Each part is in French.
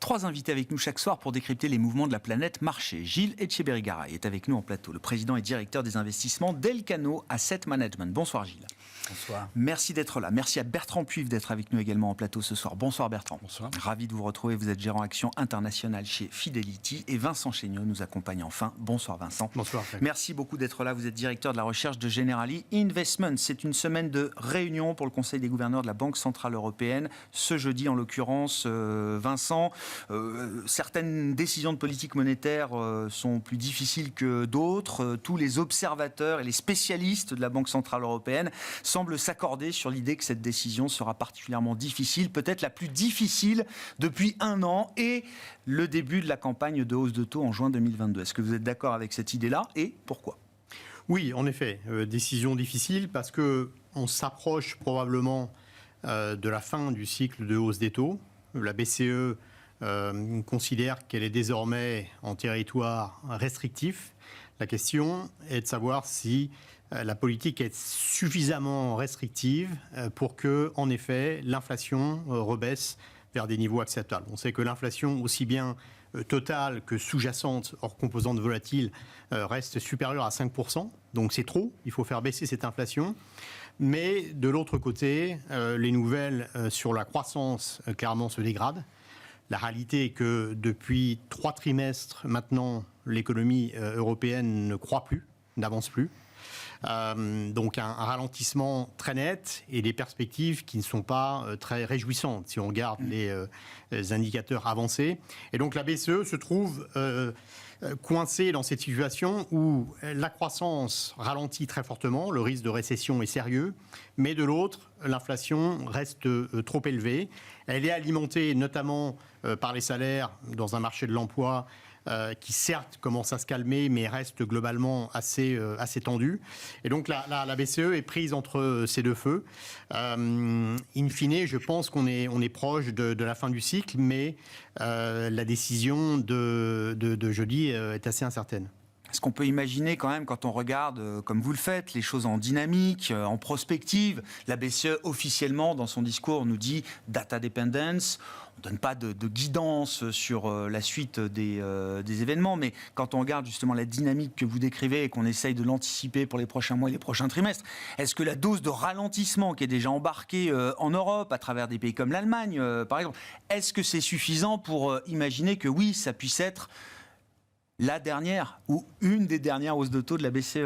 Trois invités avec nous chaque soir pour décrypter les mouvements de la planète marché. Gilles Etcheberry-Garay est avec nous en plateau, le président et directeur des investissements d'Elcano Asset Management. Bonsoir Gilles. Bonsoir. Merci d'être là. Merci à Bertrand Puif d'être avec nous également en plateau ce soir. Bonsoir Bertrand. Bonsoir. Ravi de vous retrouver. Vous êtes gérant action internationale chez Fidelity. Et Vincent Chéniaud nous accompagne enfin. Bonsoir Vincent. Bonsoir. Merci beaucoup d'être là. Vous êtes directeur de la recherche de Generali Investment. C'est une semaine de réunion pour le Conseil des gouverneurs de la Banque Centrale Européenne. Ce jeudi en l'occurrence, Vincent, certaines décisions de politique monétaire sont plus difficiles que d'autres. Tous les observateurs et les spécialistes de la Banque Centrale Européenne semblent s'accorder sur l'idée que cette décision sera particulièrement difficile, peut-être la plus difficile depuis un an et le début de la campagne de hausse de taux en juin 2022. Est-ce que vous êtes d'accord avec cette idée-là et pourquoi ? Oui, en effet, décision difficile parce qu'on s'approche probablement de la fin du cycle de hausse des taux. La BCE considère qu'elle est désormais en territoire restrictif. La question est de savoir si la politique est suffisamment restrictive pour que, en effet, l'inflation rebaisse vers des niveaux acceptables. On sait que l'inflation, aussi bien totale que sous-jacente, hors composante volatile, reste supérieure à 5%. Donc c'est trop, il faut faire baisser cette inflation. Mais de l'autre côté, les nouvelles sur la croissance clairement se dégradent. La réalité est que depuis 3 trimestres maintenant, l'économie européenne ne croît plus, n'avance plus. Donc un ralentissement très net et des perspectives qui ne sont pas très réjouissantes si on regarde les indicateurs avancés. Et donc la BCE se trouve coincée dans cette situation où la croissance ralentit très fortement, le risque de récession est sérieux, mais de l'autre, l'inflation reste trop élevée. Elle est alimentée notamment par les salaires dans un marché de l'emploi qui certes commence à se calmer, mais reste globalement assez tendu. Et donc la BCE est prise entre ces deux feux. In fine, je pense qu'on est proche de la fin du cycle, mais la décision de jeudi est assez incertaine. Est-ce qu'on peut imaginer quand même, quand on regarde, comme vous le faites, les choses en dynamique, en prospective, la BCE officiellement dans son discours nous dit « data dependence », on ne donne pas de guidance sur la suite des événements, mais quand on regarde justement la dynamique que vous décrivez et qu'on essaye de l'anticiper pour les prochains mois et les prochains trimestres, est-ce que la dose de ralentissement qui est déjà embarquée en Europe, à travers des pays comme l'Allemagne par exemple, est-ce que c'est suffisant pour imaginer que oui, ça puisse être la dernière ou une des dernières hausses de taux de la BCE,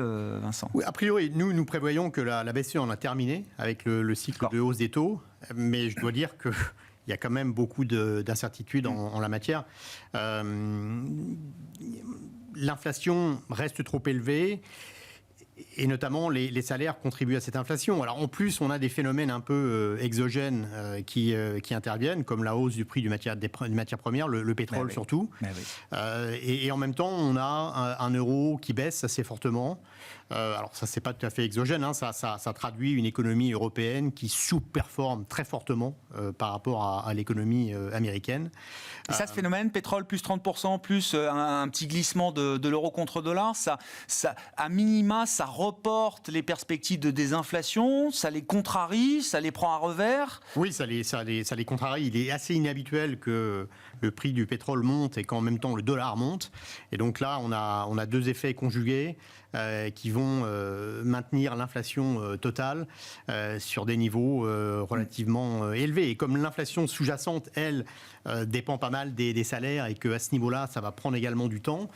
Vincent? Oui, a priori, nous prévoyons que la BCE en a terminé avec le cycle de hausse des taux, mais je dois dire qu'il y a quand même beaucoup d'incertitudes en la matière. L'inflation reste trop élevée. Et notamment, les salaires contribuent à cette inflation. Alors, en plus, on a des phénomènes un peu exogènes qui interviennent, comme la hausse du prix des matières premières, le pétrole oui. surtout. Oui. Et en même temps, on a un euro qui baisse assez fortement. Alors, ça, c'est pas tout à fait exogène. Hein. Ça traduit une économie européenne qui sous-performe très fortement par rapport à l'économie américaine. Et ça, ce phénomène, pétrole plus 30%, plus un petit glissement de l'euro contre dollar, ça, à minima, ça reporte les perspectives de désinflation, ça les contrarie, ça les prend à revers. Oui, ça les contrarie. Il est assez inhabituel que le prix du pétrole monte et qu'en même temps le dollar monte. Et donc là, on a deux effets conjugués qui vont maintenir l'inflation totale sur des niveaux relativement élevés. Et comme l'inflation sous-jacente, elle, dépend pas mal des salaires et qu'à ce niveau-là, ça va prendre également du temps,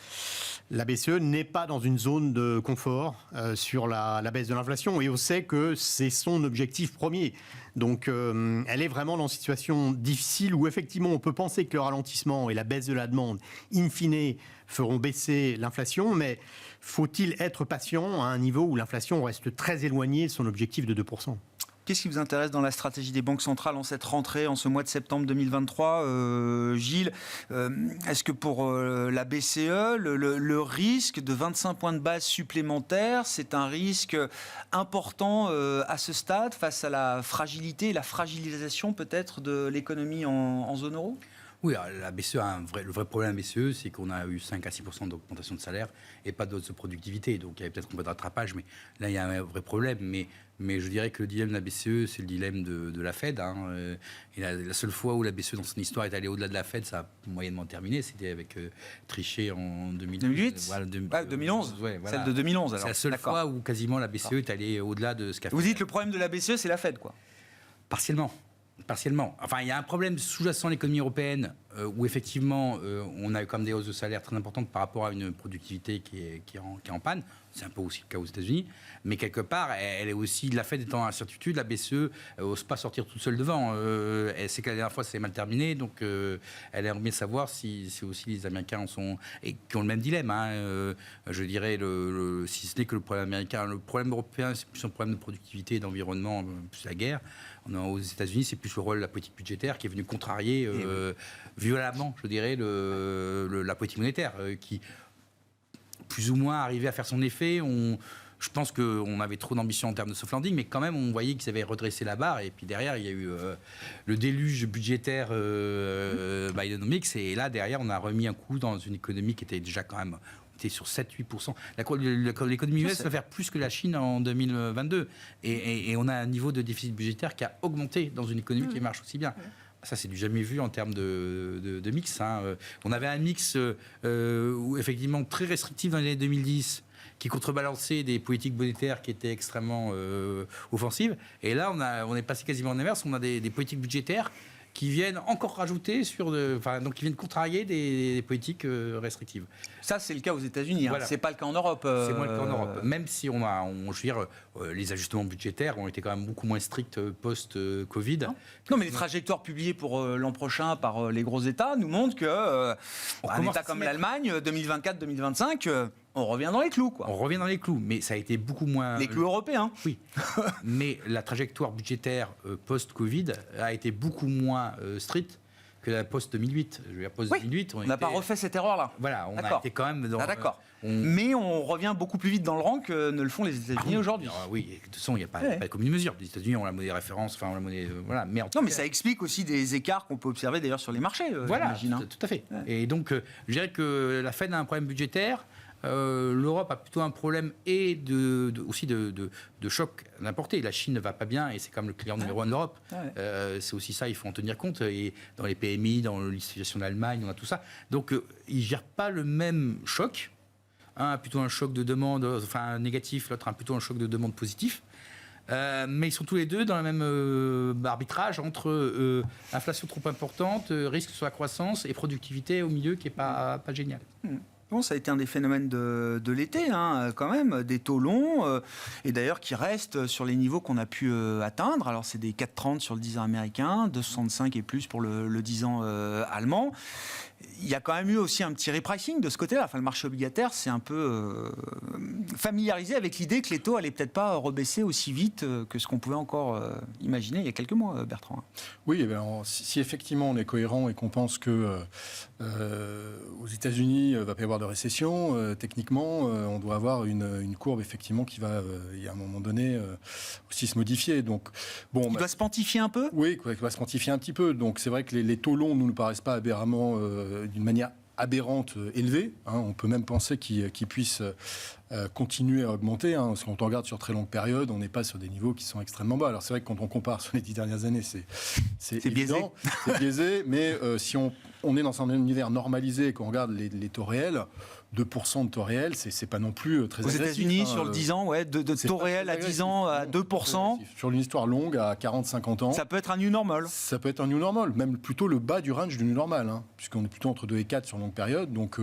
la BCE n'est pas dans une zone de confort sur la baisse de l'inflation. Et on sait que c'est son objectif premier. Donc, elle est vraiment dans une situation difficile où, effectivement, on peut penser que le ralentissement et la baisse de la demande, in fine, feront baisser l'inflation. Mais faut-il être patient à un niveau où l'inflation reste très éloignée de son objectif de 2%? Qu'est-ce qui vous intéresse dans la stratégie des banques centrales en cette rentrée, en ce mois de septembre 2023, Gilles? Est-ce que pour la BCE, le risque de 25 points de base supplémentaires, c'est un risque important à ce stade face à la fragilité et la fragilisation peut-être de l'économie en zone euro? Oui, la BCE le vrai problème à la BCE, c'est qu'on a eu 5 à 6% d'augmentation de salaire et pas d'autres de productivité. Donc il y avait peut-être un peu de rattrapage, mais là il y a un vrai problème. Mais je dirais que le dilemme de la BCE, c'est le dilemme de la Fed. Et la seule fois où la BCE dans son histoire est allée au-delà de la Fed, ça a moyennement terminé. C'était avec Trichet en 2008. Voilà, 2011. Ouais, voilà. Celle de 2011. Alors. C'est la seule fois où quasiment la BCE est allée au-delà de ce qu'a fait. Vous dites le problème de la BCE, c'est la Fed, quoi. Partiellement. Enfin, il y a un problème sous-jacent à l'économie européenne où effectivement on a quand même des hausses de salaire très importantes par rapport à une productivité qui est en panne. C'est un peu aussi le cas aux États-Unis. Mais quelque part, elle est aussi, la Fed étant en incertitude, la BCE n'ose pas sortir toute seule devant. Elle sait que la dernière fois, c'est mal terminé. Donc, elle aimerait bien savoir si aussi les Américains qui ont le même dilemme. Je dirais, si ce n'est que le problème américain. Le problème européen, c'est plus un problème de productivité et d'environnement, plus la guerre. Aux États-Unis, c'est plus le rôle de la politique budgétaire qui est venu contrarier violemment, je dirais, la politique monétaire, qui plus ou moins arrivait à faire son effet. Je pense qu'on avait trop d'ambition en termes de soft landing, mais quand même, on voyait qu'ils avaient redressé la barre. Et puis derrière, il y a eu le déluge budgétaire Bidenomics. Et là, derrière, on a remis un coup dans une économie qui était déjà quand même sur 7-8%. L'économie US va faire plus que la Chine en 2022. Et on a un niveau de déficit budgétaire qui a augmenté dans une économie qui marche aussi bien. Ça, c'est du jamais vu en termes de mix. On avait un mix effectivement très restrictif dans les années 2010 qui contrebalançait des politiques monétaires qui étaient extrêmement offensives. Et là, on est passé quasiment en inverse. On a des politiques budgétaires qui viennent encore rajouter donc qui viennent contrarier des politiques restrictives. Ça, c'est le cas aux États-Unis. Voilà. C'est pas le cas en Europe. C'est moins le cas en Europe. Même si je veux dire, les ajustements budgétaires ont été quand même beaucoup moins stricts post-Covid. Non, mais les trajectoires publiées pour l'an prochain par les gros États nous montrent que un État comme l'Allemagne, 2024-2025, on revient dans les clous, quoi. On revient dans les clous, mais ça a été beaucoup moins... Les clous européens. Oui, mais la trajectoire budgétaire post-Covid a été beaucoup moins stricte que la post-2008. Je veux dire, post-2008, on n'a pas refait cette erreur-là. Voilà, on a été quand même dans... d'accord. Mais on revient beaucoup plus vite dans le rang que ne le font les États-Unis aujourd'hui. Oui, de toute façon, il n'y a pas de commune mesure. Les États-Unis ont la monnaie référence, enfin, la monnaie... voilà. Mais mais ça explique aussi des écarts qu'on peut observer d'ailleurs sur les marchés, voilà, j'imagine. Tout à fait. Ouais. Et donc, je dirais que la Fed a un problème budgétaire. L'Europe a plutôt un problème aussi de choc d'importer. La Chine ne va pas bien et c'est comme le client numéro 1 de l'Europe. C'est aussi ça, il faut en tenir compte. Et dans les PMI, dans la situation d'Allemagne, on a tout ça. Donc, ils ne gèrent pas le même choc. Un a plutôt un choc de demande négatif, l'autre a plutôt un choc de demande positif. Mais ils sont tous les deux dans le même arbitrage entre inflation trop importante, risque sur la croissance et productivité au milieu qui n'est pas génial. Bon, ça a été un des phénomènes de l'été, quand même, des taux longs, et d'ailleurs qui restent sur les niveaux qu'on a pu atteindre. Alors c'est des 4,30 sur le 10 ans américain, 2,65 et plus pour le 10 ans allemand. Il y a quand même eu aussi un petit repricing de ce côté-là. Enfin, le marché obligataire s'est un peu familiarisé avec l'idée que les taux allaient peut-être pas rebaisser aussi vite que ce qu'on pouvait encore imaginer il y a quelques mois, Bertrand. Oui, alors, si effectivement on est cohérent et qu'on pense que aux États-Unis va pas y avoir de récession, techniquement, on doit avoir une courbe effectivement qui va, à un moment donné, aussi se modifier. Donc, bon, il doit se pontifier un peu. Oui, il va se pontifier un petit peu. Donc, c'est vrai que les taux longs ne nous paraissent pas aberramment d'une manière aberrante élevée. On peut même penser qu'ils puissent continuer à augmenter. Parce que quand on regarde sur très longue période, on n'est pas sur des niveaux qui sont extrêmement bas. Alors c'est vrai que quand on compare sur les 10 dernières années, c'est évident, c'est biaisé. Mais si on est dans un univers normalisé et qu'on regarde les taux réels, 2% de taux réel, c'est pas non plus très agressif. Aux États-Unis, sur le 10 ans, de taux réel à 10 ans à 2%. Sur une histoire longue, à 40-50 ans. Ça peut être un new normal. Ça peut être un new normal, même plutôt le bas du range du new normal, puisqu'on est plutôt entre 2 et 4 sur longue période. Donc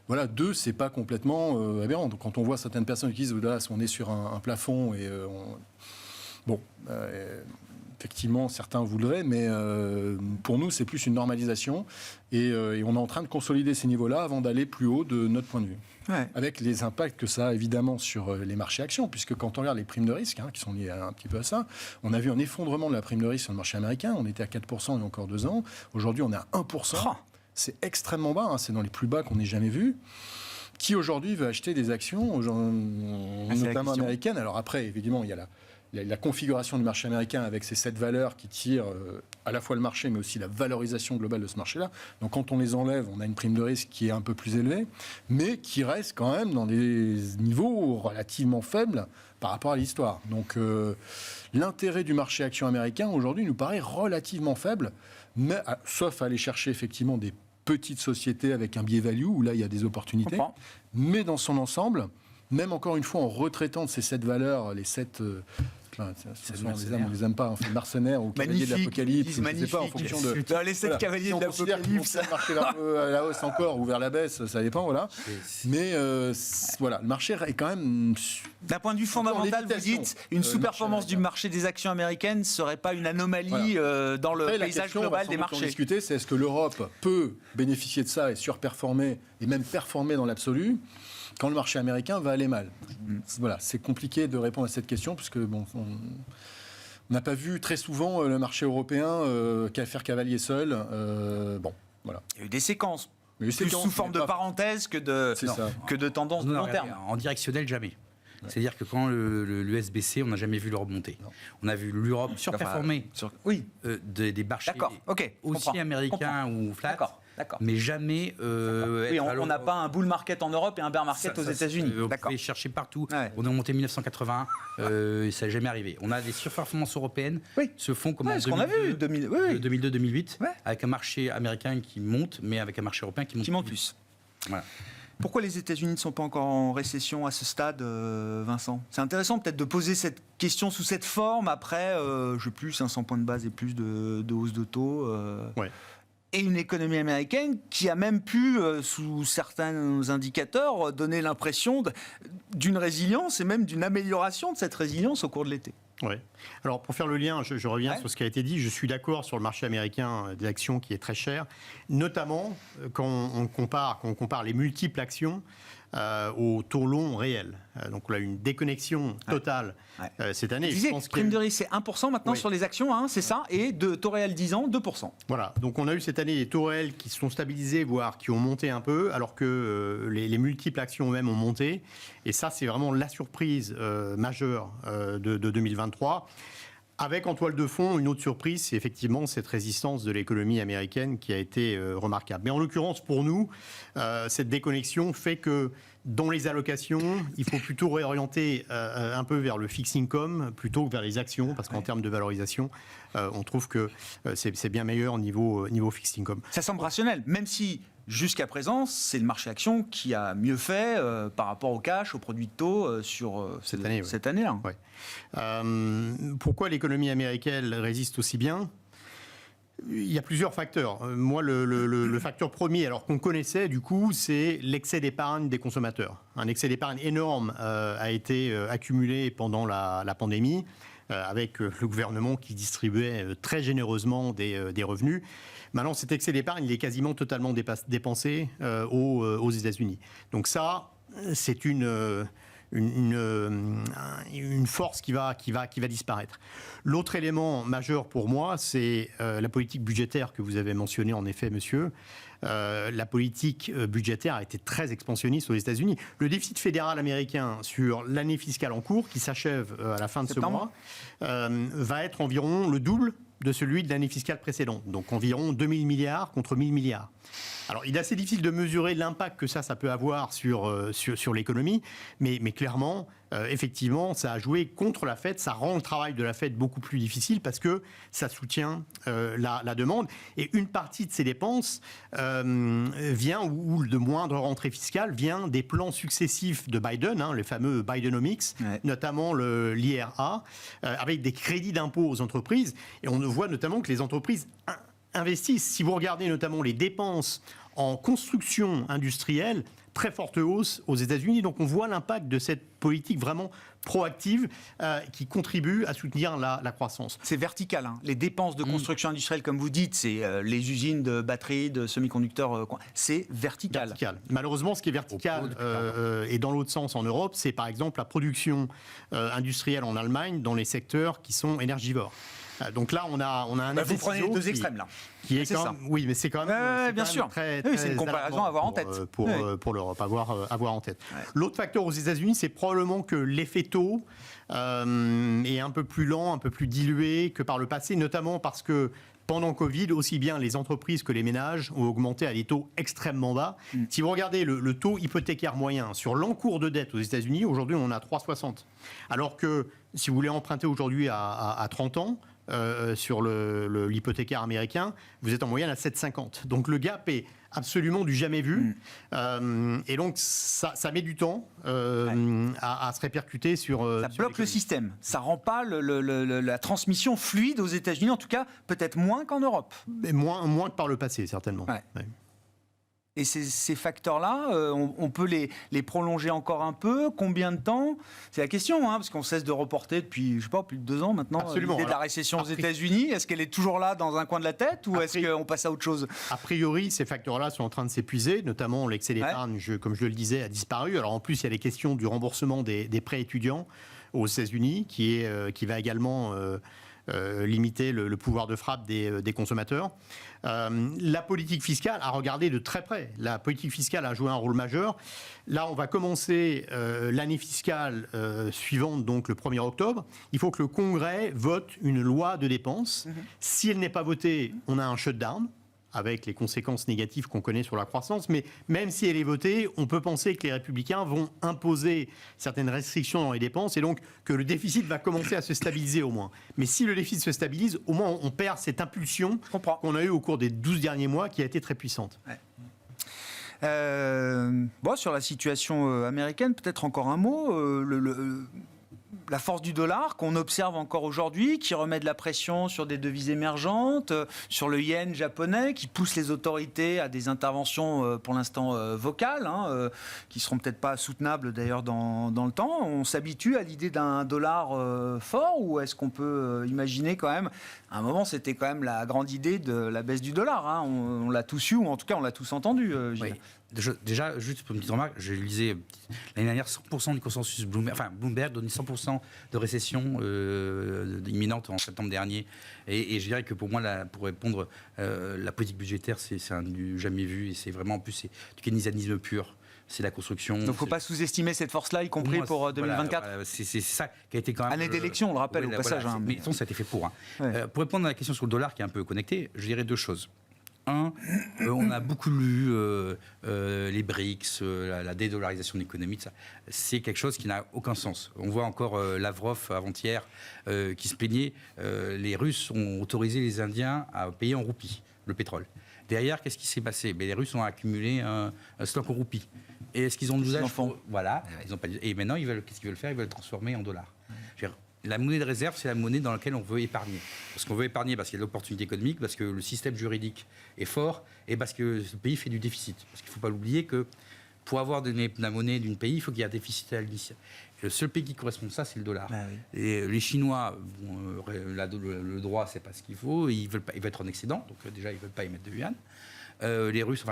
voilà, 2, c'est pas complètement aberrant. Donc quand on voit certaines personnes qui disent, là, on est sur un plafond et effectivement, certains voudraient, mais pour nous, c'est plus une normalisation. Et on est en train de consolider ces niveaux-là avant d'aller plus haut de notre point de vue. Ouais. Avec les impacts que ça a évidemment sur les marchés actions, puisque quand on regarde les primes de risque, qui sont liées un petit peu à ça, on a vu un effondrement de la prime de risque sur le marché américain. On était à 4% il y a encore 2 ans. Aujourd'hui, on est à 1%. Oh. C'est extrêmement bas, c'est dans les plus bas qu'on ait jamais vus. Qui aujourd'hui veut acheter des actions, notamment américaines? Alors après, évidemment, il y a la configuration du marché américain avec ces 7 valeurs qui tirent à la fois le marché, mais aussi la valorisation globale de ce marché-là. Donc quand on les enlève, on a une prime de risque qui est un peu plus élevée, mais qui reste quand même dans des niveaux relativement faibles par rapport à l'histoire. Donc l'intérêt du marché action américain aujourd'hui nous paraît relativement faible, mais, sauf à aller chercher effectivement des petites sociétés avec un biais value, où là il y a des opportunités. Mais dans son ensemble, même encore une fois en retraitant de ces 7 valeurs, les 7... on les aime pas, on fait mercenaires ou cavaliers de l'Apocalypse, je sais pas, en fonction de... les 7 cavaliers de l'Apocalypse. Si on marcher vers la hausse encore ou vers la baisse, ça dépend, voilà. Mais voilà, le marché est quand même... D'un point de vue fondamental, vous dites, une sous-performance du marché des actions américaines ne serait pas une anomalie dans le paysage global des marchés. Discuter, c'est est-ce que l'Europe peut bénéficier de ça et surperformer, et même performer dans l'absolu, quand le marché américain va aller mal. Voilà, c'est compliqué de répondre à cette question, puisque bon, on n'a pas vu très souvent le marché européen faire cavalier seul. Bon, voilà. Il y a eu des séquences, plus sous forme de parenthèse que de tendance de long terme. En directionnel, jamais. C'est-à-dire que quand l'US baissait, on n'a jamais vu l'Europe monter. On a vu l'Europe surperformer des marchés aussi américains ou flat. Mais jamais. On n'a pas un bull market en Europe et un bear market aux États-Unis. On peut chercher partout. Ouais. On a monté 1980, et ça n'est jamais arrivé. On a des surperformances européennes se font comme en 2002-2008, avec un marché américain qui monte, mais avec un marché européen qui monte plus. Voilà. Pourquoi les États-Unis ne sont pas encore en récession à ce stade, Vincent ? C'est intéressant peut-être de poser cette question sous cette forme après, je ne sais plus, 500 points de base et plus de hausse de taux. Et une économie américaine qui a même pu, sous certains indicateurs, donner l'impression d'une résilience et même d'une amélioration de cette résilience au cours de l'été. Oui. Alors pour faire le lien, je reviens sur ce qui a été dit. Je suis d'accord sur le marché américain des actions qui est très cher, notamment quand on compare les multiples actions au taux long réel. Donc on a une déconnexion totale cette année. Je disais, prime de risque, c'est 1% maintenant sur les actions, c'est ça, et de taux réel 10 ans, 2%. Voilà, donc on a eu cette année des taux réels qui se sont stabilisés, voire qui ont monté un peu, alors que les multiples actions eux-mêmes ont monté. Et ça, c'est vraiment la surprise majeure de 2023. Avec en toile de fond, une autre surprise, c'est effectivement cette résistance de l'économie américaine qui a été remarquable. Mais en l'occurrence, pour nous, cette déconnexion fait que dans les allocations, il faut plutôt réorienter un peu vers le fixed income plutôt que vers les actions, parce qu'en termes de valorisation, on trouve que c'est bien meilleur niveau fixed income. Ça semble rationnel, même si jusqu'à présent, c'est le marché action qui a mieux fait par rapport au cash, aux produits de taux sur cette année-là. Ouais. Pourquoi l'économie américaine résiste aussi bien ? Il y a plusieurs facteurs. Moi, le facteur premier, alors qu'on connaissait du coup, c'est l'excès d'épargne des consommateurs. Un excès d'épargne énorme a été accumulé pendant la pandémie, avec le gouvernement qui distribuait très généreusement des revenus. Maintenant, cet excès d'épargne, il est quasiment totalement dépensé aux États-Unis. Donc ça, c'est une force qui va disparaître. L'autre élément majeur pour moi, c'est la politique budgétaire que vous avez mentionnée en effet, monsieur. La politique budgétaire a été très expansionniste aux États-Unis. Le déficit fédéral américain sur l'année fiscale en cours, qui s'achève à la fin de ce mois, va être environ le double de celui de l'année fiscale précédente. Donc environ 2 000 milliards contre 1 000 milliards. Alors, il est assez difficile de mesurer l'impact que ça peut avoir sur l'économie, mais clairement, effectivement, ça a joué contre la Fed, ça rend le travail de la Fed beaucoup plus difficile parce que ça soutient la demande. Et une partie de ces dépenses vient, ou de moindre rentrée fiscale, vient des plans successifs de Biden, les fameux Bidenomics, notamment l'IRA, avec des crédits d'impôt aux entreprises. Et on voit notamment que les entreprises investissent. Si vous regardez notamment les dépenses en construction industrielle, très forte hausse aux États-Unis. Donc on voit l'impact de cette politique vraiment proactive qui contribue à soutenir la croissance. C'est vertical. Les dépenses de construction industrielle, comme vous dites, c'est les usines de batteries, de semi-conducteurs. C'est vertical. Malheureusement, ce qui est vertical et dans l'autre sens en Europe, c'est par exemple la production industrielle en Allemagne dans les secteurs qui sont énergivores. Donc là, on a un effet Vous prenez les ciseau deux extrêmes, là. qui est C'est quand ça. même, oui, mais c'est quand même, c'est bien quand même sûr. très, Oui, c'est très une comparaison à avoir en tête. pour l'Europe, avoir en tête. L'autre facteur aux États-Unis, c'est probablement que l'effet taux est un peu plus lent, un peu plus dilué que par le passé, notamment parce que pendant Covid, aussi bien les entreprises que les ménages ont augmenté à des taux extrêmement bas. Si vous regardez le taux hypothécaire moyen sur l'encours de dette aux États-Unis, aujourd'hui on a 3,60. Alors que si vous voulez emprunter aujourd'hui à 30 ans, sur l'hypothécaire américain, vous êtes en moyenne à 7,50. Donc le gap est absolument du jamais vu. Et donc ça met du temps à se répercuter sur... Ça sur bloque le l'économie. système. Ça rend pas la transmission fluide aux États-Unis, en tout cas peut-être moins qu'en Europe. Mais moins que par le passé, certainement. Ouais. Ouais. Et ces facteurs-là, on peut les prolonger encore un peu. Combien de temps? C'est la question, hein, parce qu'on cesse de reporter depuis, je sais pas, plus de 2 ans maintenant. Absolument. L'idée de la Alors, récession aux après- États-Unis, est-ce qu'elle est toujours là dans un coin de la tête ou est-ce Après- qu'on passe à autre chose? A priori, ces facteurs-là sont en train de s'épuiser, notamment l'excès d'épargne, comme je le disais, a disparu. Alors en plus, il y a les questions du remboursement des prêts étudiants aux États-Unis, qui va également limiter le pouvoir de frappe des consommateurs. La politique fiscale a regardé de très près. La politique fiscale a joué un rôle majeur. Là, on va commencer l'année fiscale suivante, donc le 1er octobre. Il faut que le Congrès vote une loi de dépenses. Si elle n'est pas votée, on a un shutdown, avec les conséquences négatives qu'on connaît sur la croissance. Mais même si elle est votée, on peut penser que les Républicains vont imposer certaines restrictions dans les dépenses et donc que le déficit va commencer à se stabiliser au moins. Mais si le déficit se stabilise, au moins on perd cette impulsion qu'on a eue au cours des 12 derniers mois qui a été très puissante. Sur la situation américaine, peut-être encore un mot. La force du dollar qu'on observe encore aujourd'hui, qui remet de la pression sur des devises émergentes, sur le yen japonais, qui pousse les autorités à des interventions pour l'instant vocales, qui seront peut-être pas soutenables d'ailleurs dans le temps. On s'habitue à l'idée d'un dollar fort, ou est-ce qu'on peut imaginer quand même, à un moment c'était quand même la grande idée de la baisse du dollar, hein. On l'a tous eu, ou en tout cas on l'a tous entendu, Gilles. Oui. Déjà, juste pour une petite remarque, je lisais l'année dernière 100% du consensus Bloomberg donnait 100% de récession imminente en septembre dernier. Et je dirais que pour moi, pour répondre, la politique budgétaire, c'est un du jamais vu. Et c'est vraiment, en plus, c'est du keynésianisme pur. C'est la construction. Donc il ne faut pas sous-estimer cette force-là, y compris moi, pour 2024. Voilà, c'est ça qui a été quand même... Année d'élection, on le rappelle au passage. Voilà, mais ça a été fait pour. Pour répondre à la question sur le dollar qui est un peu connecté, je dirais 2 choses. Un, on a beaucoup lu les BRICS, la dédollarisation de l'économie, c'est quelque chose qui n'a aucun sens. On voit encore Lavrov avant-hier qui se plaignait, les Russes ont autorisé les Indiens à payer en roupies le pétrole. Derrière, qu'est-ce qui s'est passé? Les Russes ont accumulé un stock en roupies. Et est-ce qu'ils ont de l'usage Voilà, ils ont pas. Et maintenant, qu'est-ce qu'ils veulent faire? Ils veulent le transformer en dollars. La monnaie de réserve, c'est la monnaie dans laquelle on veut épargner. Parce qu'on veut épargner parce qu'il y a de l'opportunité économique, parce que le système juridique est fort et parce que ce pays fait du déficit. Parce qu'il ne faut pas l'oublier que pour avoir la monnaie d'un pays, il faut qu'il y ait un déficit à l'initiale. Le seul pays qui correspond à ça, c'est le dollar. Oui. Et les Chinois, le droit, c'est pas ce qu'il faut. Ils veulent être en excédent, donc déjà, ils ne veulent pas émettre de yuan. Les Russes,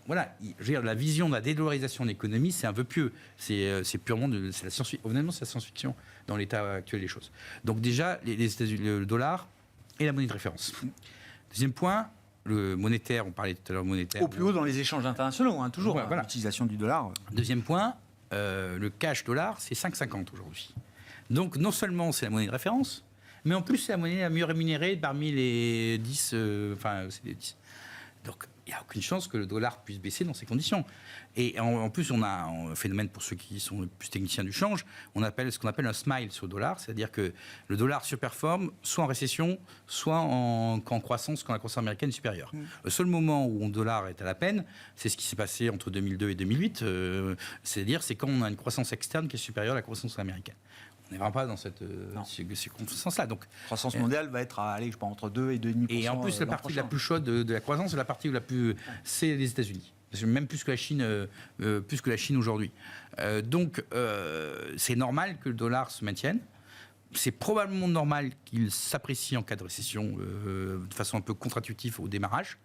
voilà, je veux dire, la vision de la dédollarisation de l'économie, c'est un vœu pieux. C'est purement c'est la science-fiction dans l'état actuel des choses. Donc déjà, les États-Unis, le dollar est la monnaie de référence. Deuxième point, le monétaire, on parlait tout à l'heure monétaire. Au plus haut dans les échanges internationaux, toujours, voilà. L'utilisation du dollar. Deuxième point, le cash dollar, c'est 5,50 aujourd'hui. Donc non seulement c'est la monnaie de référence, mais en plus c'est la monnaie la mieux rémunérée parmi les 10. C'est les 10. Donc, il n'y a aucune chance que le dollar puisse baisser dans ces conditions. Et en plus, on a un phénomène, pour ceux qui sont plus techniciens du change, ce qu'on appelle un smile sur le dollar, c'est-à-dire que le dollar surperforme soit en récession, soit en croissance, quand la croissance américaine est supérieure. Le seul moment où le dollar est à la peine, c'est ce qui s'est passé entre 2002 et 2008, c'est-à-dire c'est quand on a une croissance externe qui est supérieure à la croissance américaine. On n'est vraiment pas dans cette circonstance-là. Donc, la croissance mondiale va être à, entre 2 et 2,5%. Et en plus, la partie la plus chaude de la croissance, la partie la plus, c'est les États-Unis. Même plus que la Chine, aujourd'hui. Donc, c'est normal que le dollar se maintienne. C'est probablement normal qu'il s'apprécie en cas de récession de façon un peu contre-intuitive au démarrage.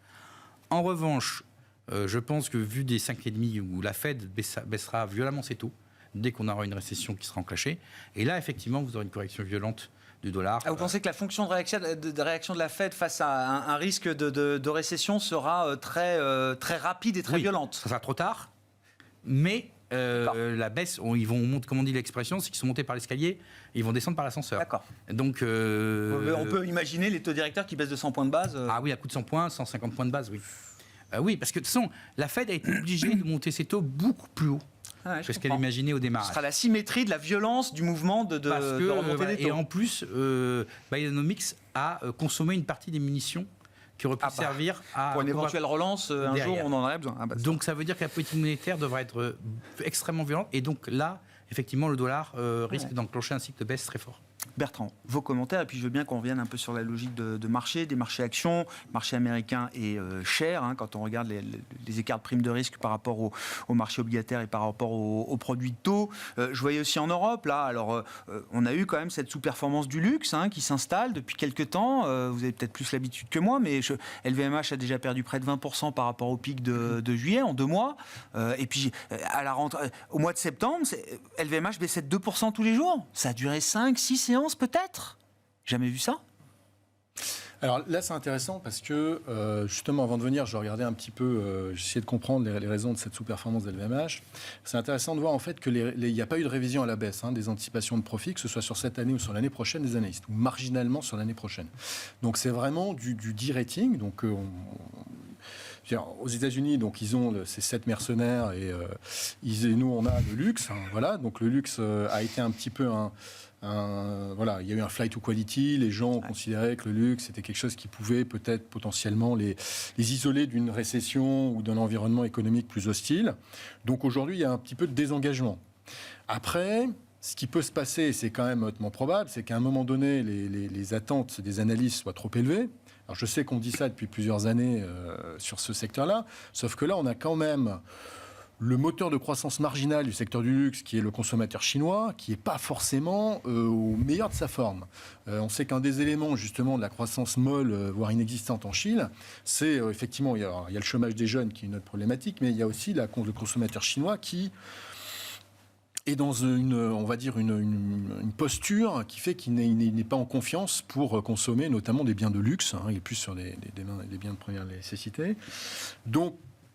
En revanche, je pense que vu des 5,5 où la Fed baissera violemment ses taux, dès qu'on aura une récession qui sera enclenchée. Et là, effectivement, vous aurez une correction violente du dollar. Vous pensez que la fonction de réaction de la Fed face à un risque de récession sera très rapide et très violente? Ça sera trop tard, mais la baisse, ils vont monter, comme on dit l'expression, c'est qu'ils sont montés par l'escalier, et ils vont descendre par l'ascenseur. D'accord. Donc, on peut imaginer les taux directeurs qui baissent de 100 points de base. Ah oui, à coup de 100 points, 150 points de base, oui. Oui, parce que de toute façon, la Fed a été obligée de monter ses taux beaucoup plus haut que ce qu'elle imaginait au démarrage. Ce sera la symétrie de la violence du mouvement de remontée des taux. Et en plus, Bidenomics a consommé une partie des munitions qui auraient pu servir à... Pour une éventuelle relance, un jour, on en aurait besoin. Donc ça veut dire que la politique monétaire devrait être extrêmement violente. Et donc là, effectivement, le dollar risque d'enclencher un cycle de baisse très fort. Bertrand, vos commentaires, et puis je veux bien qu'on revienne un peu sur la logique de marché, des marchés actions. Le marché américain est cher, quand on regarde les écarts de primes de risque par rapport au marché obligataire et par rapport aux produits de taux. Je voyais aussi en Europe, là, alors on a eu quand même cette sous-performance du luxe qui s'installe depuis quelques temps. Vous avez peut-être plus l'habitude que moi, mais LVMH a déjà perdu près de 20% par rapport au pic de juillet, en 2 mois. Et puis, à la rentrée, au mois de septembre, LVMH baissait de 2% tous les jours. Ça a duré 5-6 séances peut-être. Jamais vu ça. Alors là, c'est intéressant parce que, justement, avant de venir, je regardais un petit peu, j'essayais de comprendre les raisons de cette sous-performance de LVMH. C'est intéressant de voir, en fait, qu'il n'y a pas eu de révision à la baisse des anticipations de profit, que ce soit sur cette année ou sur l'année prochaine des analystes, ou marginalement sur l'année prochaine. Donc, c'est vraiment du de-rating. Donc, aux États-Unis, donc ils ont ces 7 mercenaires et nous, on a le luxe. Voilà. Donc, le luxe a été un petit peu voilà, il y a eu un flight to quality. Les gens ont considéré que le luxe c'était quelque chose qui pouvait peut-être potentiellement les isoler d'une récession ou d'un environnement économique plus hostile. Donc aujourd'hui, il y a un petit peu de désengagement. Après, ce qui peut se passer, c'est quand même hautement probable, c'est qu'à un moment donné, les attentes des analystes soient trop élevées. Alors je sais qu'on dit ça depuis plusieurs années sur ce secteur-là, sauf que là, on a quand même le moteur de croissance marginale du secteur du luxe, qui est le consommateur chinois, qui n'est pas forcément au meilleur de sa forme. On sait qu'un des éléments, justement, de la croissance molle, voire inexistante en Chine, c'est effectivement, il y a le chômage des jeunes, qui est une autre problématique, mais il y a aussi le consommateur chinois qui est dans on va dire une posture qui fait qu'il n'est pas en confiance pour consommer notamment des biens de luxe, il est plus sur des biens de première nécessité. Donc,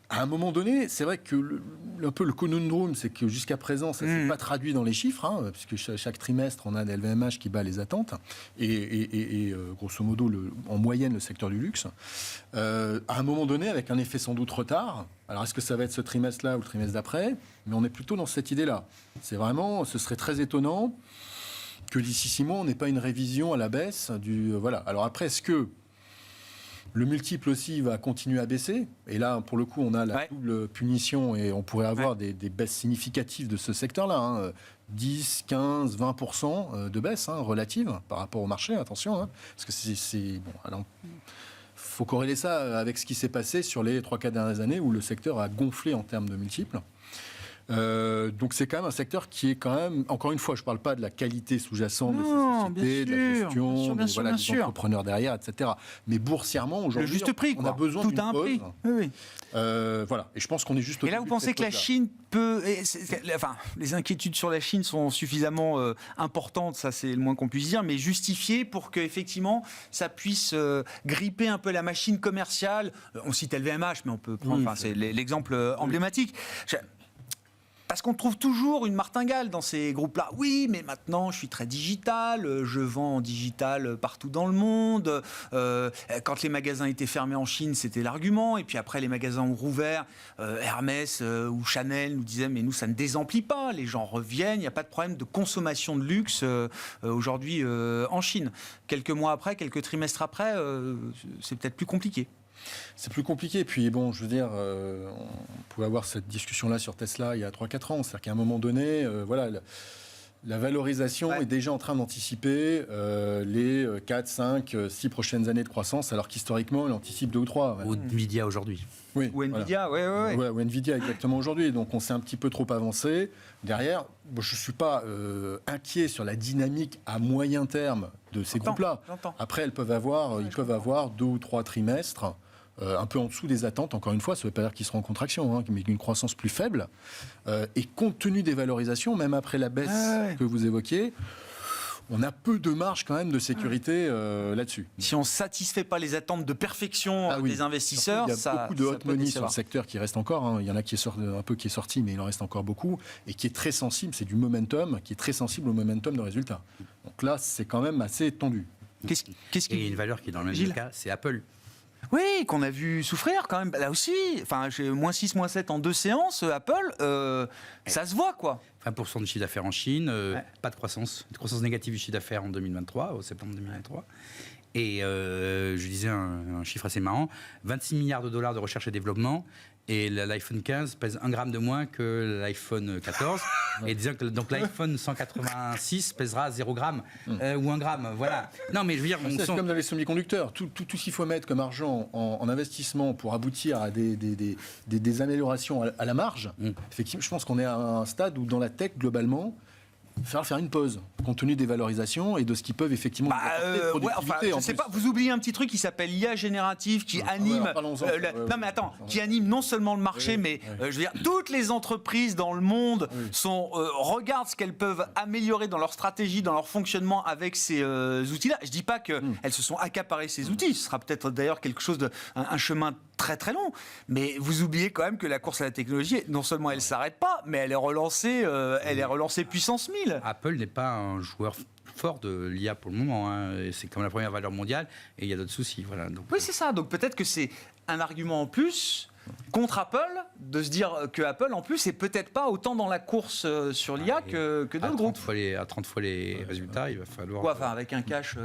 à un moment donné, c'est vrai que un peu le conundrum, c'est que jusqu'à présent, ça ne s'est pas traduit dans les chiffres, puisque chaque trimestre, on a des LVMH qui bat les attentes, et grosso modo, en moyenne, le secteur du luxe. À un moment donné, avec un effet sans doute retard, alors est-ce que ça va être ce trimestre-là ou le trimestre d'après? Mais on est plutôt dans cette idée-là. Ce serait très étonnant que d'ici 6 mois, on n'ait pas une révision à la baisse voilà. Alors après, est-ce que le multiple aussi va continuer à baisser? Et là, pour le coup, on a la double punition et on pourrait avoir des baisses significatives de ce secteur-là. 10, 15, 20% de baisse relative par rapport au marché, attention. Parce que c'est bon, alors, faut corréler ça avec ce qui s'est passé sur les 3-4 dernières années où le secteur a gonflé en termes de multiples. Donc c'est quand même un secteur qui est quand même, encore une fois, je ne parle pas de la qualité sous-jacente de ces sociétés, de la gestion, des entrepreneurs derrière, etc. Mais boursièrement, aujourd'hui, le juste prix, on a besoin tout d'une a un pause. prix. Oui. Voilà. Et je pense qu'on est juste au Et là, vous pensez que la Chine peut... Enfin, les inquiétudes sur la Chine sont suffisamment importantes, ça c'est le moins qu'on puisse dire, mais justifiées pour qu'effectivement, ça puisse gripper un peu la machine commerciale. On cite LVMH, mais on peut prendre... c'est l'exemple emblématique. Parce qu'on trouve toujours une martingale dans ces groupes-là. Oui, mais maintenant, je suis très digital, je vends en digital partout dans le monde. Quand les magasins étaient fermés en Chine, c'était l'argument. Et puis après, les magasins ont rouvert. Hermès ou Chanel nous disaient, mais nous, ça ne désemplit pas. Les gens reviennent, il n'y a pas de problème de consommation de luxe aujourd'hui en Chine. Quelques mois après, quelques trimestres après, c'est peut-être plus compliqué. C'est plus compliqué. Et puis, bon, je veux dire, on pouvait avoir cette discussion-là sur Tesla il y a 3-4 ans. C'est-à-dire qu'à un moment donné, voilà, la valorisation est déjà en train d'anticiper les 4, 5, 6 prochaines années de croissance, alors qu'historiquement, elle anticipe 2 ou 3. Ou Nvidia aujourd'hui. Oui, ou Nvidia, voilà. Ou Nvidia exactement aujourd'hui. Donc on s'est un petit peu trop avancé. Derrière, je ne suis pas inquiet sur la dynamique à moyen terme de ces groupes-là. Après, ils peuvent avoir 2 ou 3 trimestres un peu en dessous des attentes. Encore une fois, ça ne veut pas dire qu'ils seront en contraction, mais une croissance plus faible. Et compte tenu des valorisations, même après la baisse que vous évoquiez, on a peu de marge quand même de sécurité là-dessus. Si on ne satisfait pas les attentes de perfection des investisseurs, il y a beaucoup de hot money sur le secteur qui reste encore. Hein. Il y en a qui est sorti, mais il en reste encore beaucoup. Et qui est très sensible, c'est du momentum, qui est très sensible au momentum de résultats. Donc là, c'est quand même assez tendu. Et une valeur qui est dans le même cas, c'est Apple. Oui, qu'on a vu souffrir quand même. Là aussi, enfin, j'ai -6, -7 en 2 séances. Apple, ça se voit, quoi. 20% de chiffre d'affaires en Chine, pas de croissance négative du chiffre d'affaires en 2023, au septembre 2023. Et je disais un chiffre assez marrant, 26 milliards de dollars de recherche et développement, et l'iPhone 15 pèse 1 gramme de moins que l'iPhone 14. Et disons que donc l'iPhone 186 pèsera 0 gramme ou 1 gramme. Voilà. Non, mais je veux dire, c'est comme dans les semi-conducteurs. Tout ce qu'il faut mettre comme argent en investissement pour aboutir à des améliorations à la marge, effectivement, je pense qu'on est à un stade où dans la tech, globalement, il va faire une pause, compte tenu des valorisations et de ce qu'ils peuvent effectivement apporter de productivité. Je sais pas, vous oubliez un petit truc qui s'appelle l'IA générative qui anime. Non mais attends, qui anime non seulement le marché, mais je veux dire, toutes les entreprises dans le monde regardent ce qu'elles peuvent améliorer dans leur stratégie, dans leur fonctionnement avec ces outils-là. Je dis pas qu'elles se sont accaparées ces outils. Ce sera peut-être d'ailleurs quelque chose un chemin très très long. Mais vous oubliez quand même que la course à la technologie, non seulement elle s'arrête pas, mais elle est relancée, puissance 1000. Apple n'est pas un joueur fort de l'IA pour le moment. Hein. C'est comme la première valeur mondiale et il y a d'autres soucis. Voilà. Donc, oui, c'est ça. Donc peut-être que c'est un argument en plus contre Apple, de se dire que Apple, en plus, est peut-être pas autant dans la course sur l'IA que d'autres groupes. À 30 fois les résultats, il va falloir... Quoi, enfin, avec un cash...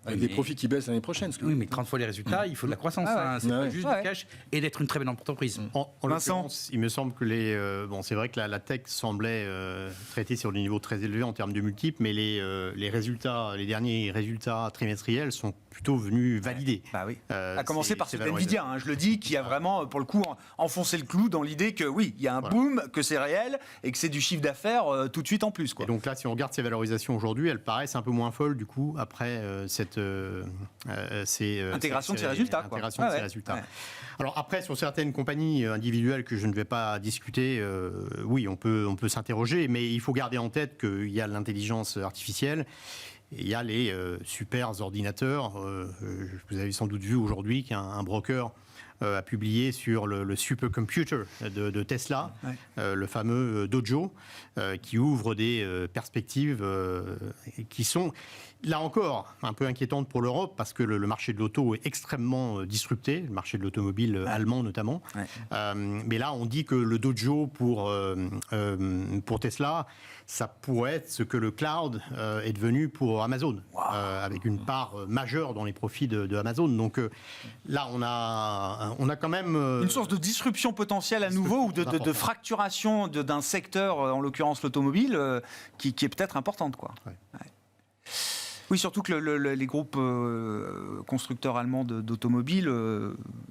Avec des profits qui baissent l'année prochaine. Oui, mais 30 fois les résultats, il faut de la croissance. C'est pas juste du cash et d'être une très belle entreprise. En l'occurrence, il me semble que c'est vrai que la tech semblait traiter sur des niveaux très élevés en termes de multiples, mais les résultats, les derniers résultats trimestriels sont plutôt venus valider. Bah oui. À commencer par celui d'NVIDIA, je le dis, qui a vraiment, pour le coup, enfoncé le clou dans l'idée que oui, il y a un boom, que c'est réel et que c'est du chiffre d'affaires tout de suite en plus. Quoi. Et donc là, si on regarde ces valorisations aujourd'hui, elles paraissent un peu moins folles du coup après cette intégration de ces résultats. Ouais. Alors après, sur certaines compagnies individuelles que je ne vais pas discuter, oui, on peut s'interroger, mais il faut garder en tête qu'il y a l'intelligence artificielle. Et il y a les super ordinateurs. Vous avez sans doute vu aujourd'hui qu'un broker a publié sur le supercomputer de Tesla, le fameux Dojo, qui ouvre des perspectives qui sont, là encore, un peu inquiétantes pour l'Europe, parce que le marché de l'auto est extrêmement disrupté, le marché de l'automobile allemand notamment. Mais là, on dit que le Dojo pour Tesla, ça pourrait être ce que le cloud est devenu pour Amazon, avec une part majeure dans les profits de Amazon. Donc là, on a quand même... une source de disruption potentielle à nouveau, ou de fracturation d'un secteur, en l'occurrence l'automobile, qui est peut-être importante, quoi. Oui, surtout que les groupes constructeurs allemands d'automobiles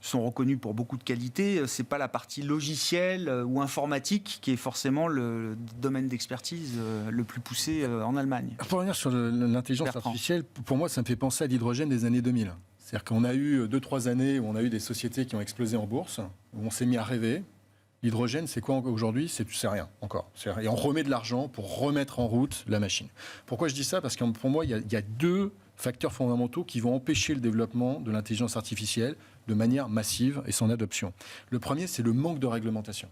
sont reconnus pour beaucoup de qualités. C'est pas la partie logicielle ou informatique qui est forcément le domaine d'expertise le plus poussé en Allemagne. Pour revenir sur l'intelligence artificielle, pour moi, ça me fait penser à l'hydrogène des années 2000. C'est-à-dire qu'on a eu 2-3 années où on a eu des sociétés qui ont explosé en bourse, où on s'est mis à rêver. L'hydrogène, c'est quoi aujourd'hui ? C'est rien encore. Et on remet de l'argent pour remettre en route la machine. Pourquoi je dis ça ? Parce que pour moi, il y a 2 facteurs fondamentaux qui vont empêcher le développement de l'intelligence artificielle de manière massive et son adoption. Le premier, c'est le manque de réglementation.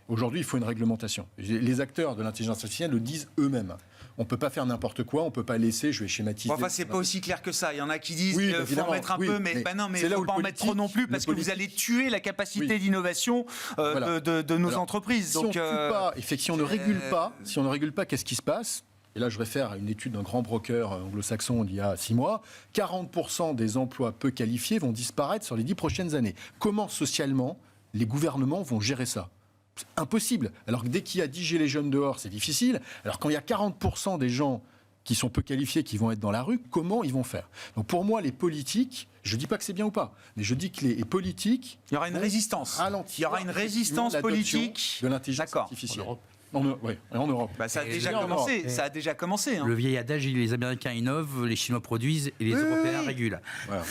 Aujourd'hui, il faut une réglementation. Les acteurs de l'intelligence artificielle le disent eux-mêmes. On ne peut pas faire n'importe quoi, on ne peut pas laisser, je vais schématiser. Enfin, c'est pas aussi clair que ça. Il y en a qui disent qu'il faut en mettre un peu, mais non, mais il ne faut pas en mettre trop non plus, parce que vous allez tuer la capacité d'innovation de nos entreprises. Si on ne régule pas, qu'est-ce qui se passe ? Et là, je réfère à une étude d'un grand broker anglo-saxon d'il y a 6 mois. 40% des emplois peu qualifiés vont disparaître sur les 10 prochaines années. Comment, socialement, les gouvernements vont gérer ça ? C'est impossible. Alors que dès qu'il y a 10 gilets jaunes dehors, c'est difficile. Alors quand il y a 40% des gens qui sont peu qualifiés, qui vont être dans la rue, comment ils vont faire ? Donc pour moi, les politiques, je ne dis pas que c'est bien ou pas, mais je dis que les politiques... Il y aura une résistance. Il y aura une résistance politique de l'intelligence artificielle. En Europe. Ça a déjà commencé. Le vieil adage, les Américains innovent, les Chinois produisent et les Européens régulent. Voilà.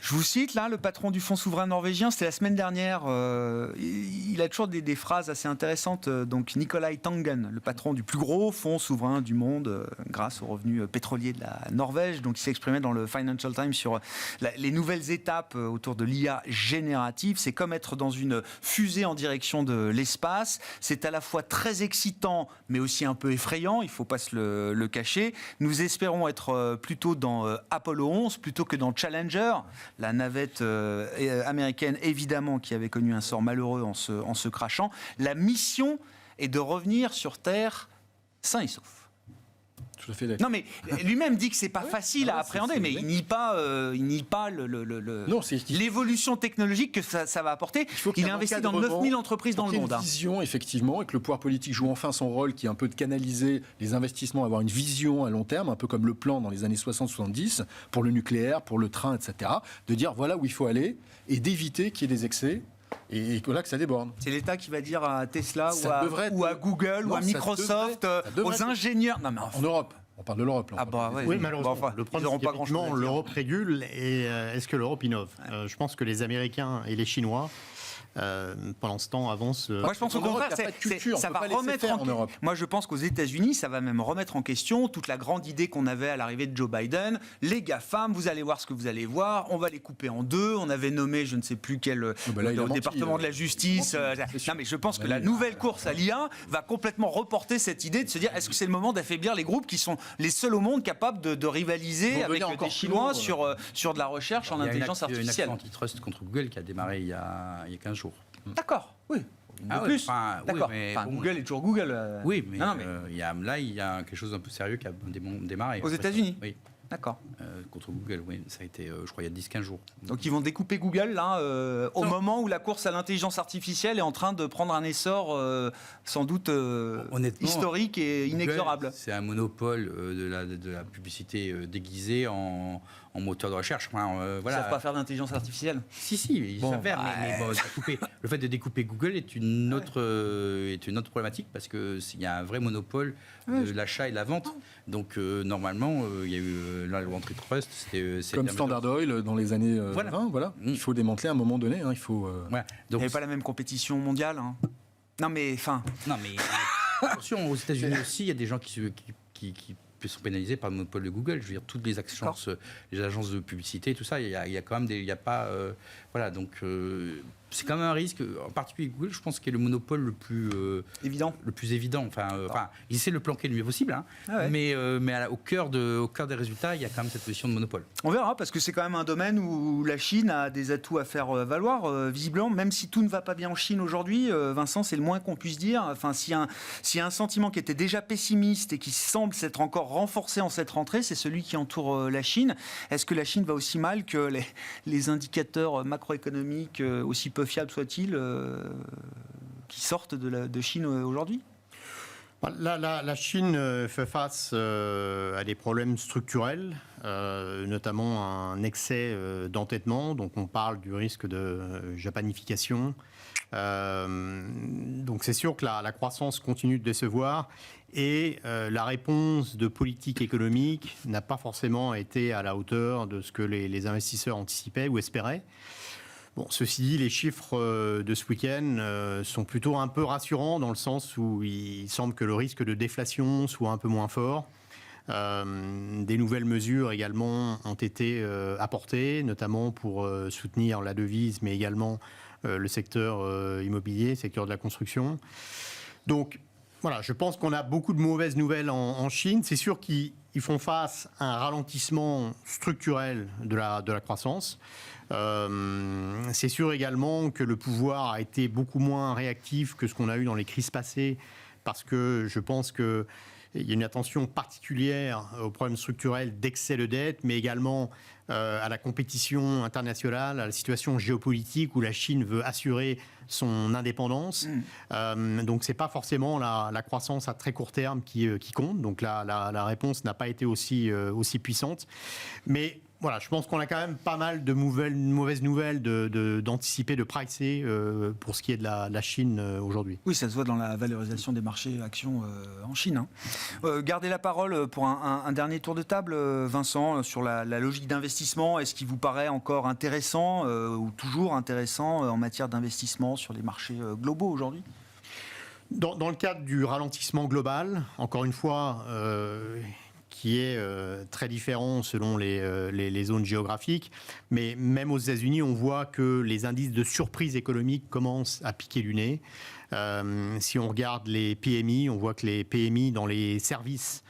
Je vous cite là, le patron du fonds souverain norvégien, c'était la semaine dernière. Il a toujours des phrases assez intéressantes. Donc Nicolai Tangen, le patron du plus gros fonds souverain du monde, grâce aux revenus pétroliers de la Norvège. Donc il s'est exprimé dans le Financial Times sur les nouvelles étapes autour de l'IA générative. C'est comme être dans une fusée en direction de l'espace. C'est à la fois très excitant, mais aussi un peu effrayant. Il ne faut pas se le cacher. Nous espérons être plutôt dans Apollo 11 plutôt que dans Challenger, la navette américaine évidemment qui avait connu un sort malheureux en se crachant. La mission est de revenir sur Terre sain et sauf. Tout à fait d'accord. Non mais lui-même dit que c'est pas facile à appréhender, mais il nie pas Non, l'évolution technologique que ça va apporter. Il est investi dans 9000 entreprises dans le monde. Il y a une vision, effectivement, et que le pouvoir politique joue enfin son rôle, qui est un peu de canaliser les investissements, avoir une vision à long terme, un peu comme le plan dans les années 60-70, pour le nucléaire, pour le train, etc. De dire voilà où il faut aller, et d'éviter qu'il y ait des excès. Et là que ça déborde. C'est l'État qui va dire à Tesla ou à Google ou à ça Microsoft, devrait aux ingénieurs. Non, mais En Europe. On parle de l'Europe. Là, Ah bah ouais. Oui, malheureusement. Bon, enfin, le problème, c'est qu'effectivement, l'Europe régule et est-ce que l'Europe innove Je pense que les Américains et les Chinois, pendant ce temps, avancent. Moi, je pense au contraire, ça va remettre en Europe. Moi, je pense qu'aux États-Unis, ça va même remettre en question toute la grande idée qu'on avait à l'arrivée de Joe Biden. Les GAFAM, vous allez voir ce que vous allez voir. On va les couper en deux. On avait nommé, je ne sais plus quel département de la justice. Non, mais je pense que la nouvelle course à l'IA va complètement reporter cette idée de se dire est-ce que c'est le moment d'affaiblir les groupes qui sont les seuls au monde capables de rivaliser avec les Chinois sur de la recherche en intelligence artificielle. Il y a une action antitrust contre Google qui a démarré il y a 15 jours. D'accord, oui. Plus. D'accord. Google est toujours Google. Oui, mais, il y a quelque chose d'un peu sérieux qui a démarré. Aux États-Unis. Oui. D'accord. Contre Google, oui. Ça a été, je crois, il y a 10-15 jours. Donc ils vont découper Google, là, au moment où la course à l'intelligence artificielle est en train de prendre un essor sans doute historique et inexorable. C'est un monopole de la publicité déguisée en moteur de recherche. Enfin, voilà. Ils ne savent pas faire d'intelligence artificielle. Si, ils savent faire, mais le fait de découper Google est une autre problématique parce qu'il y a un vrai monopole de l'achat et de la vente. Donc, normalement, il y a eu la loi antitrust. Comme Standard Oil dans les années 20, voilà. Il faut démanteler à un moment donné. Il faut, Donc, il n'y avait pas la même compétition mondiale. Hein. Non, mais attention, aux États-Unis aussi, il y a des gens qui sont pénalisés par le monopole de Google. Je veux dire, toutes les agences de publicité, tout ça, il y a quand même il n'y a pas, voilà, donc c'est quand même un risque, en particulier Google, je pense, qui est le monopole le plus évident. Enfin, il essaie de le planquer le mieux possible, hein, mais au cœur des résultats, il y a quand même cette position de monopole. On verra, parce que c'est quand même un domaine où la Chine a des atouts à faire valoir, visiblement, même si tout ne va pas bien en Chine aujourd'hui. Vincent, c'est le moins qu'on puisse dire. Enfin, s'il y a un sentiment qui était déjà pessimiste et qui semble s'être encore renforcé en cette rentrée, c'est celui qui entoure la Chine. Est-ce que la Chine va aussi mal que les indicateurs macroéconomiques, aussi peu fiables soient-ils, qui sortent de Chine aujourd'hui ? La Chine fait face à des problèmes structurels, notamment un excès d'entêtement. Donc on parle du risque de japanification. Donc c'est sûr que la croissance continue de décevoir et la réponse de politique économique n'a pas forcément été à la hauteur de ce que les investisseurs anticipaient ou espéraient. Bon, ceci dit, les chiffres de ce week-end sont plutôt un peu rassurants dans le sens où il semble que le risque de déflation soit un peu moins fort. Des nouvelles mesures également ont été apportées, notamment pour soutenir la devise, mais également le secteur immobilier, le secteur de la construction. Donc, voilà, je pense qu'on a beaucoup de mauvaises nouvelles en Chine. C'est sûr qu'ils font face à un ralentissement structurel de la croissance. C'est sûr également que le pouvoir a été beaucoup moins réactif que ce qu'on a eu dans les crises passées, parce que je pense qu'il y a une attention particulière aux problèmes structurels d'excès de dette, mais également à la compétition internationale, à la situation géopolitique où la Chine veut assurer son indépendance. Donc c'est pas forcément la croissance à très court terme qui compte. Donc la réponse n'a pas été aussi puissante. Mais Voilà, je pense qu'on a quand même pas mal de mauvaises nouvelles d'anticiper, de pricer pour ce qui est de la Chine aujourd'hui. Oui, ça se voit dans la valorisation des marchés actions en Chine. Hein. Gardez la parole pour un dernier tour de table, Vincent, sur la logique d'investissement. Est-ce qu'il vous paraît encore intéressant ou toujours intéressant en matière d'investissement sur les marchés globaux aujourd'hui ? Dans le cadre du ralentissement global, encore une fois, qui est très différent selon les zones géographiques, mais même aux États-Unis, on voit que les indices de surprise économique commencent à piquer du nez. Si on regarde les PMI, on voit que les PMI dans les services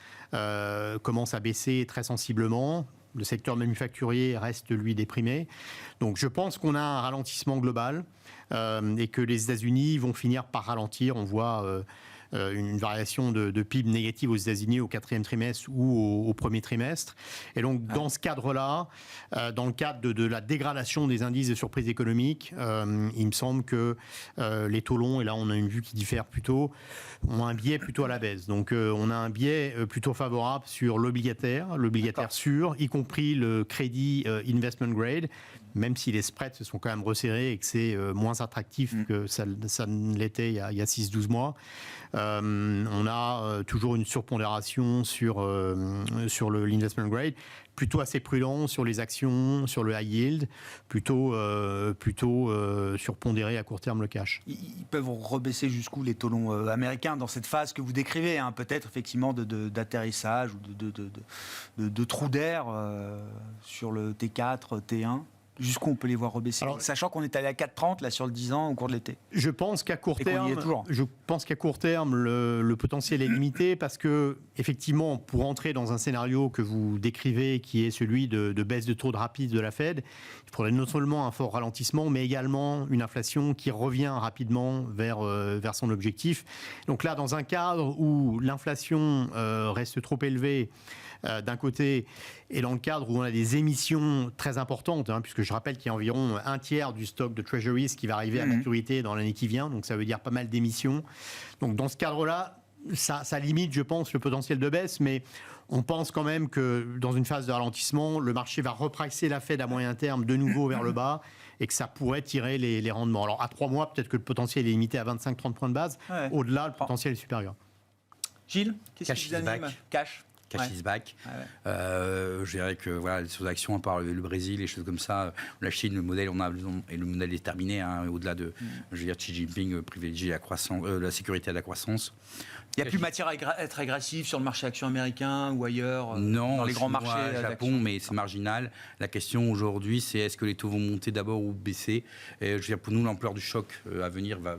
commencent à baisser très sensiblement. Le secteur manufacturier reste, lui, déprimé. Donc je pense qu'on a un ralentissement global et que les États-Unis vont finir par ralentir. On voit une variation de PIB négative aux États-Unis au 4e trimestre ou au premier trimestre. Et donc, dans ce cadre-là, dans le cadre de la dégradation des indices de surprise économique, il me semble que les taux longs, et là on a une vue qui diffère plutôt, ont un biais plutôt à la baisse. Donc, on a un biais plutôt favorable sur l'obligataire sûr, y compris le crédit investment grade, même si les spreads se sont quand même resserrés et que c'est moins attractif que ça ne l'était il y a 6-12 mois. On a toujours une surpondération sur l'investment grade, plutôt assez prudent sur les actions, sur le high yield, plutôt surpondéré à court terme le cash. Ils peuvent rebaisser jusqu'où les taux longs américains dans cette phase que vous décrivez, hein, peut-être effectivement d'atterrissage ou de trou d'air sur le T4, T1. Jusqu'où on peut les voir rebaisser, sachant qu'on est allé à 4,30 là sur le 10 ans au cours de l'été. Je pense qu'à court terme, le potentiel est limité parce que effectivement, pour entrer dans un scénario que vous décrivez, qui est celui de baisse de taux de rapide de la Fed, il faudrait non seulement un fort ralentissement, mais également une inflation qui revient rapidement vers son objectif. Donc là, dans un cadre où l'inflation reste trop élevée d'un côté, et dans le cadre où on a des émissions très importantes, puisque je rappelle qu'il y a environ un tiers du stock de Treasuries qui va arriver à maturité dans l'année qui vient, donc ça veut dire pas mal d'émissions. Donc dans ce cadre-là, ça limite, je pense, le potentiel de baisse, mais on pense quand même que dans une phase de ralentissement, le marché va repricer la Fed à moyen terme de nouveau vers le bas et que ça pourrait tirer les rendements. Alors à 3 mois, peut-être que le potentiel est limité à 25-30 points de base. Ouais. Au-delà, le potentiel est supérieur. Gilles, qu'est-ce qui vous anime ? Cash is back. Je dirais que voilà, sur l'action, à part le Brésil, les choses comme ça, la Chine, le modèle, et le modèle est terminé. Au-delà de, je veux dire, Xi Jinping privilégie la sécurité à la croissance. Il n'y a plus matière à être agressif sur le marché action américain ou ailleurs, non, dans les grands marchés Japon, mais c'est marginal. La question aujourd'hui, c'est est-ce que les taux vont monter d'abord ou baisser ? Je veux dire, pour nous, l'ampleur du choc à venir va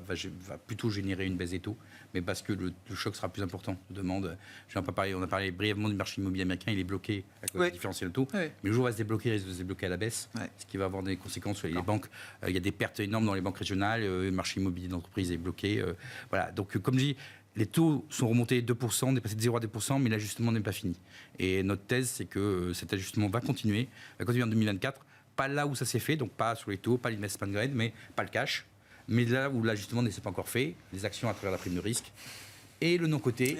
plutôt générer une baisse des taux, mais parce que le choc sera plus important. On a parlé brièvement du marché immobilier américain, il est bloqué à cause du différentiel de taux, mais le jour où il va se débloquer, il risque de se débloquer à la baisse, ce qui va avoir des conséquences sur les banques. Il y a des pertes énormes dans les banques régionales, le marché immobilier d'entreprise est bloqué. Voilà. Donc, comme je dis, les taux sont remontés 2%, dépassés de 0 à 2%, mais l'ajustement n'est pas fini. Et notre thèse, c'est que cet ajustement va continuer en 2024, pas là où ça s'est fait, donc pas sur les taux, pas l'investment grade, mais pas le cash, mais là où l'ajustement ne s'est pas encore fait, les actions à travers la prime de risque, et le non-coté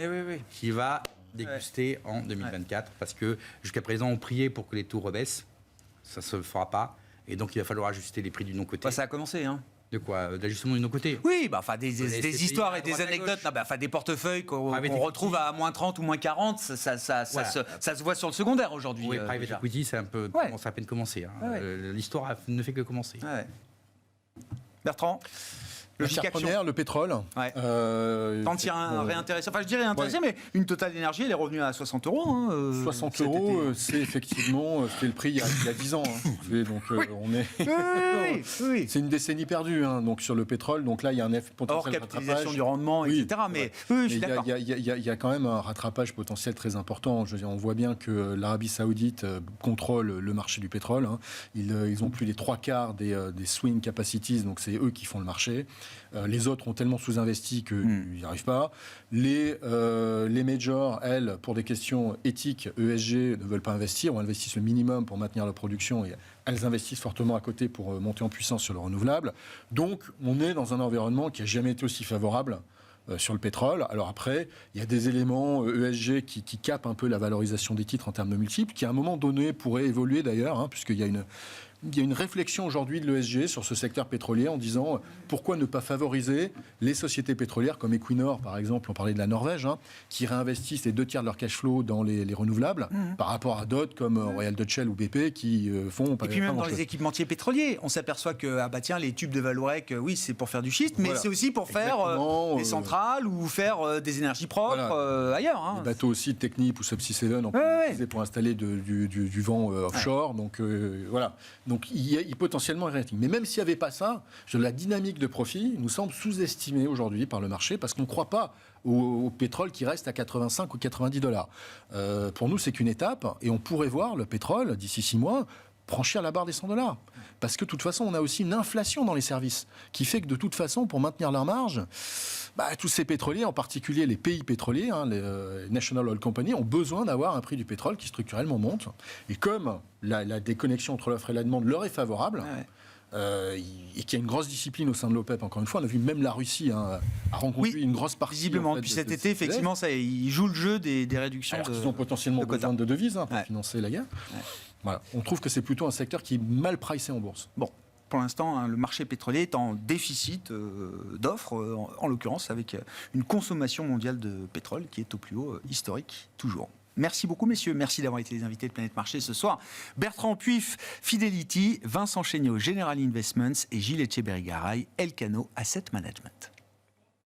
qui va déguster en 2024, parce que jusqu'à présent, on priait pour que les taux rebaissent, ça ne se fera pas, et donc il va falloir ajuster les prix du non-coté. Ça a commencé, hein. De quoi ? D'ajustement du non-coté ? Oui, des histoires et des anecdotes, des portefeuilles qu'on retrouve à moins 30 ou moins 40, ça se voit sur le secondaire aujourd'hui. Oui, private equity, c'est un peu, ça a à peine commencé. L'histoire ne fait que commencer. Bertrand ? La matière première, le pétrole. Tant qu'il y a un réintéressé, je dirais intéressé, mais une Total Energy, elle est revenue à 60 €. 60 €, c'est effectivement c'était le prix il y a 10 ans. Donc on est. C'est une décennie perdue. Donc sur le pétrole, donc là il y a un potentiel hors capitalisation du rendement, etc. Mais je suis d'accord. Il y a quand même un rattrapage potentiel très important. Je veux dire, on voit bien que l'Arabie Saoudite contrôle le marché du pétrole. Ils ont plus les 3/4 des swing capacities, donc c'est eux qui font le marché. Les autres ont tellement sous-investi qu'ils n'y arrivent pas. Les majors, elles, pour des questions éthiques, ESG, ne veulent pas investir ou investissent le minimum pour maintenir la production et elles investissent fortement à côté pour monter en puissance sur le renouvelable. Donc, on est dans un environnement qui n'a jamais été aussi favorable sur le pétrole. Alors après, il y a des éléments ESG qui capent un peu la valorisation des titres en termes de multiples, qui à un moment donné pourraient évoluer d'ailleurs, hein, puisqu'il y a une réflexion aujourd'hui de l'ESG sur ce secteur pétrolier en disant pourquoi ne pas favoriser les sociétés pétrolières comme Equinor, par exemple, on parlait de la Norvège, hein, qui réinvestissent les 2 tiers de leur cash flow dans les renouvelables, par rapport à d'autres comme Royal Dutch Shell ou BP qui font pas. Et puis même dans les équipementiers pétroliers, on s'aperçoit que les tubes de Vallourec, oui, c'est pour faire du schiste, mais c'est aussi pour faire des centrales ou faire des énergies propres ailleurs. Hein. Les bateaux aussi de Technip ou Subsea 7, on peut utiliser pour installer du vent offshore. Donc voilà. Donc il potentiellement est. Mais même s'il n'y avait pas ça, la dynamique de profit nous semble sous-estimée aujourd'hui par le marché parce qu'on ne croit pas au pétrole qui reste à 85 ou 90 dollars. Pour nous, c'est qu'une étape et on pourrait voir le pétrole d'ici 6 mois franchir la barre des 100 dollars. Parce que de toute façon, on a aussi une inflation dans les services qui fait que de toute façon, pour maintenir leur marge, tous ces pétroliers, en particulier les pays pétroliers, hein, les National Oil Company, ont besoin d'avoir un prix du pétrole qui structurellement monte. Et comme la déconnexion entre l'offre et la demande leur est favorable, et qu'il y a une grosse discipline au sein de l'OPEP, encore une fois, on a vu même la Russie a rencontré une grosse partie. Visiblement, en fait, depuis cet été, effectivement, ils jouent le jeu des réductions. Alors qu'ils ont potentiellement besoin de devises pour financer la guerre. Voilà. On trouve que c'est plutôt un secteur qui est mal pricé en bourse. Bon. Pour l'instant, le marché pétrolier est en déficit d'offres, en l'occurrence avec une consommation mondiale de pétrole qui est au plus haut historique, toujours. Merci beaucoup, messieurs. Merci d'avoir été les invités de Planète Marché ce soir. Bertrand Puif, Fidelity, Vincent Chéniaud, General Investments et Gilles Etcheberry-Garay, Elcano Asset Management.